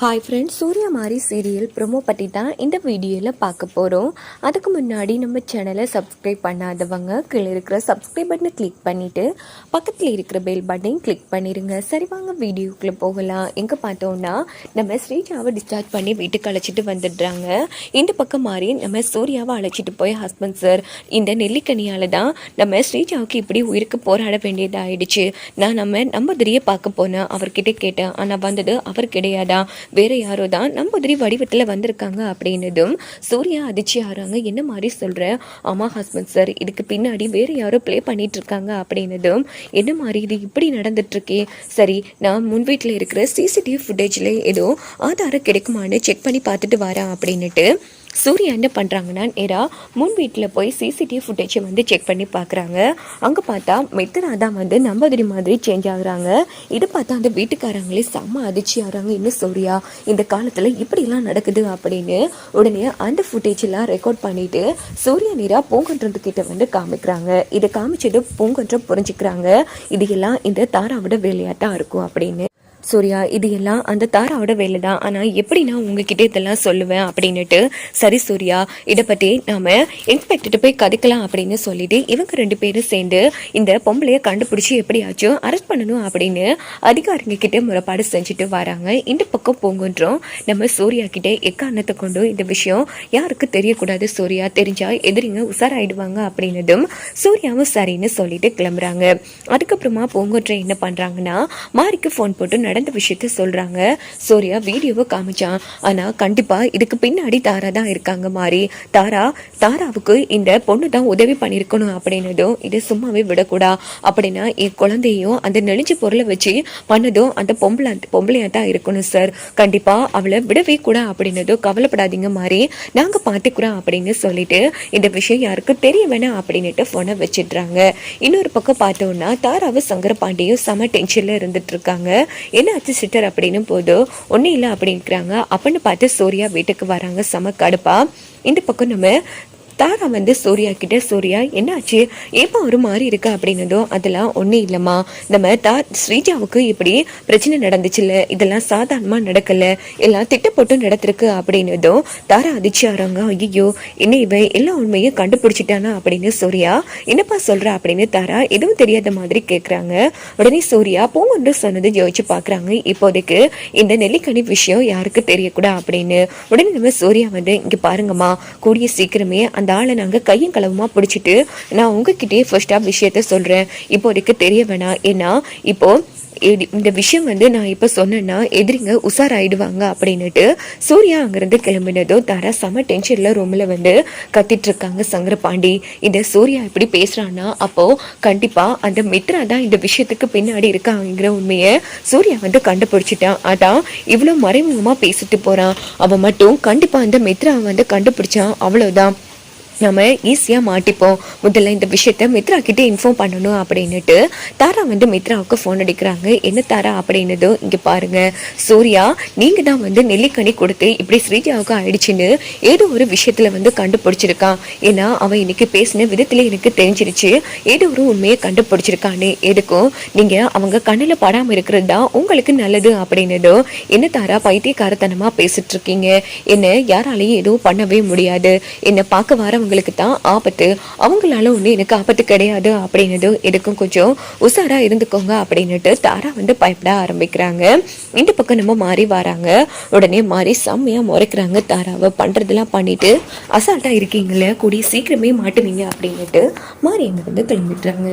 Hi friends, Surya மாரி serial promo பற்றி தான் இந்த வீடியோவில் பார்க்க போகிறோம். அதுக்கு முன்னாடி நம்ம சேனலை சப்ஸ்கிரைப் பண்ணாதவங்க கீழே இருக்கிற சப்ஸ்கிரைப் பட்டனை கிளிக் பண்ணிவிட்டு பக்கத்தில் இருக்கிற பெல் பட்டனையும் கிளிக் பண்ணிடுங்க. சரி வாங்க வீடியோக்குள்ளே போகலாம். எங்கே பார்த்தோன்னா நம்ம ஸ்ரீஜாவை டிஸ்சார்ஜ் பண்ணி வீட்டுக்கு அழைச்சிட்டு வந்துடுறாங்க. இந்த பக்கம் மாறி நம்ம சூர்யாவை அழைச்சிட்டு போய் ஹஸ்பண்ட் சார், இந்த நெல்லிக்கனியால் தான் நம்ம ஸ்ரீஜாவுக்கு இப்படி உயிருக்கு போராட வேண்டியதாகிடுச்சு. நான் நம்பதிரியை பார்க்க போனேன், அவர்கிட்ட கேட்டேன். ஆனால் வந்தது அவர் கிடையாதா, வேற யாரோ தான் நம்பூதிரி வடிவத்தில் வந்திருக்காங்க அப்படின்னதும் சூர்யா அதிர்ச்சி ஆறாங்க. என்ன மாதிரி சொல்கிற? ஆமாம் ஹஸ்பண்ட் சார், இதுக்கு பின்னாடி வேறு யாரோ ப்ளே பண்ணிட்டு இருக்காங்க அப்படின்னதும் என்ன மாதிரி இது இப்படி நடந்துட்டுருக்கே, சரி நான் முன் வீட்டில் இருக்கிற சிசிடிவி ஃபுட்டேஜில் ஏதோ ஆதாரம் கிடைக்குமான்னு செக் பண்ணி பார்த்துட்டு வரேன் அப்படின்னுட்டு சூர்யா என்ன பண்ணுறாங்கன்னா நேராக முன் வீட்டில் போய் சிசிடிவி ஃபுட்டேஜை வந்து செக் பண்ணி பார்க்குறாங்க. அங்கே பார்த்தா மித்ரா தான் வந்து நம்பதிரி மாதிரி சேஞ்ச் ஆகுறாங்க. இதை பார்த்தா அந்த வீட்டுக்காரங்களே செம்ம அதிர்ச்சி ஆகிறாங்க. இன்னும் சூர்யா இந்த காலத்தில் இப்படிலாம் நடக்குது அப்படின்னு உடனே அந்த ஃபுட்டேஜெல்லாம் ரெக்கார்ட் பண்ணிவிட்டு சூர்யா நேராக பூங்கன்றதுக்கிட்ட வந்து காமிக்கிறாங்க. இதை காமிச்சது பூங்கன்றம் புரிஞ்சுக்கிறாங்க. இது எல்லாம் இந்த தாராவோட வேலையாக தான் இருக்கும் அப்படின்னு. சூர்யா, இது எல்லாம் அந்த தாராவோட வேலை தான், ஆனால் எப்படி நான் உங்ககிட்ட இதெல்லாம் சொல்லுவேன் அப்படின்னுட்டு, சரி சூர்யா இதை பற்றி நாம் இன்ஸ்பெக்டர்கிட்ட போய் கதைக்கலாம் அப்படின்னு சொல்லிட்டு இவங்க ரெண்டு பேரும் சேர்ந்து இந்த பொம்பளையை கண்டுபிடிச்சி எப்படியாச்சும் அரெஸ்ட் பண்ணணும் அப்படின்னு அதிகாரிங்க கிட்டே முறைப்பாடு செஞ்சுட்டு வராங்க. இந்த பக்கம் போங்கன்றோம் நம்ம சூர்யா கிட்டே எக்காரணத்தை கொண்டும் இந்த விஷயம் யாருக்கு தெரியக்கூடாது, சூர்யா தெரிஞ்சா எதிரிங்க உஷாராயிடுவாங்க அப்படின்னதும் சூர்யாவும் சரின்னு சொல்லிட்டு கிளம்புறாங்க. அதுக்கப்புறமா போங்கன்ற என்ன பண்ணுறாங்கன்னா மாரிக்கு ஃபோன் போட்டு நடந்த விஷயத்த சொல்றாங்க. சூர்யா வீடியோவை காமிச்சான், ஆனா கண்டிப்பா இதுக்கு பின்னாடி தாரா தான் இருக்காங்க. மாதிரி தாராவுக்கு இந்த பொண்ணு தான் உதவி பண்ணிருக்கணும் அப்படின்னதும் இது சும்மாவே விடக்கூடா அப்படின்னா என் குழந்தையும் அந்த நெளிஞ்ச பொருளை வச்சு பண்ணதும் அந்த பொம்பளையா தான் இருக்கணும் சார், கண்டிப்பா அவளை விடவே கூட அப்படின்னதும் கவலைப்படாதீங்க மாதிரி நாங்க பாத்துக்கிறோம் அப்படின்னு சொல்லிட்டு இந்த விஷயம் யாருக்கு தெரிய வேணாம் அப்படின்னுட்டு போனை வச்சிடுறாங்க. இன்னொரு பக்கம் பார்த்தோம்னா தாராவும் சங்கரபாண்டியும் செம டென்ஷன்ல இருந்துட்டு இருக்காங்க. என்ன ஆச்சு சிஸ்டர் அப்படின்னு போது ஒன்றும் இல்லை அப்படின்னுக்கிறாங்க. அப்படின்னு பார்த்து சூர்யா வீட்டுக்கு வராங்க செம கடுப்பா. இந்த பக்கம் நம்ம தாரா வந்து சூர்யா கிட்ட, சூர்யா என்னாச்சு ஏப்பா ஒரு மாதிரி இருக்கு அப்படின்னதும் அதெல்லாம் ஒன்றும் இல்லைம்மா, நம்ம ஸ்ரீஜாவுக்கு இப்படி பிரச்சனை நடந்துச்சுல்ல, இதெல்லாம் சாதாரணமாக நடக்கல, எல்லாம் திட்டப்போட்டு நடத்திருக்கு அப்படின்னதும் தாரா அதிர்ச்சி ஆறாங்க. ஐயோ என்ன இவன் எல்லா உண்மையும் கண்டுபிடிச்சிட்டானா அப்படின்னு சூர்யா என்னப்பா சொல்ற அப்படின்னு தாரா எதுவும் தெரியாத மாதிரி கேட்குறாங்க. உடனே சூர்யா பூங்கொன்று சொன்னது யோசிச்சு பார்க்குறாங்க. இப்போதைக்கு இந்த நெல்லிக்கனி விஷயம் யாருக்கு தெரியக்கூடா அப்படின்னு. உடனே நம்ம சூர்யா வந்து இங்கே பாருங்கம்மா, கூடிய சீக்கிரமே அந்த ஆளை நாங்கள் கையும் களவுமா பிடிச்சிட்டு நான் உங்ககிட்டயே ஃபர்ஸ்டா விஷயத்த சொல்றேன், இப்போதைக்கு தெரிய வேணாம், ஏன்னா இப்போ இந்த விஷயம் வந்து நான் இப்போ சொன்னேன்னா எதிரிங்க உஷாராயிடுவாங்க அப்படின்னுட்டு சூர்யா அங்கிருந்து கிளம்பினதோ தாரா செம டென்ஷன்ல ரூம்ல வந்து கத்திட்டு இருக்காங்க. சங்கரபாண்டி இந்த சூர்யா இப்படி பேசுறான்னா அப்போ கண்டிப்பா அந்த மித்ரா தான் இந்த விஷயத்துக்கு பின்னாடி இருக்காங்கிற உண்மையை சூர்யா வந்து கண்டுபிடிச்சிட்டான். அதான் இவ்வளவு மறைமுகமா பேசிட்டு போறான். அவன் மட்டும் கண்டிப்பா அந்த மித்ரா வந்து கண்டுபிடிச்சான், அவ்வளவுதான் நம்ம ஈஸியாக மாட்டிப்போம். முதல்ல இந்த விஷயத்த மித்ரா கிட்டே இன்ஃபார்ம் பண்ணணும் அப்படின்னுட்டு தாரா வந்து மித்ராவுக்கு ஃபோன் அடிக்கிறாங்க. என்ன தாரா அப்படின்னதோ இங்கே பாருங்க சூர்யா, நீங்கள் தான் வந்து நெல்லிக்கனி கொடுத்து இப்படி ஸ்ரீஜாவுக்கு ஆயிடுச்சுன்னு ஏதோ ஒரு விஷயத்தில் வந்து கண்டுபிடிச்சிருக்கான். ஏன்னா அவன் இன்னைக்கு பேசின விதத்தில் எனக்கு தெரிஞ்சிருச்சு ஏதோ ஒரு உண்மையை கண்டுபிடிச்சிருக்கான்னு. எதுக்கும் நீங்கள் அவங்க கண்ணில் படாமல் இருக்கிறது தான் உங்களுக்கு நல்லது அப்படின்னதோ என்ன தாரா பைத்தியக்காரத்தனமாக பேசிட்டு இருக்கீங்க, என்ன யாராலையும் எதுவும் பண்ணவே முடியாது, என்னை பார்க்க வரவங்க தான் ஆபத்து, அவங்களால ஒண்ணு எனக்கு ஆபத்து கிடையாது அப்படின்னது எதுக்கும் கொஞ்சம் உஷாரா இருந்துக்கோங்க அப்படின்னுட்டு தாரா வந்து பயப்பட ஆரம்பிக்கிறாங்க. இந்த பக்கம் நம்ம மாறி வராங்க. உடனே மாறி செம்மையா முறைக்கிறாங்க. தாராவை பண்றதெல்லாம் பண்ணிட்டு அசால்ட்டா இருக்கீங்களே, கூடிய சீக்கிரமே மாட்டுவீங்க அப்படின்னுட்டு மாறி அங்க வந்து கிளம்பிட்டுறாங்க.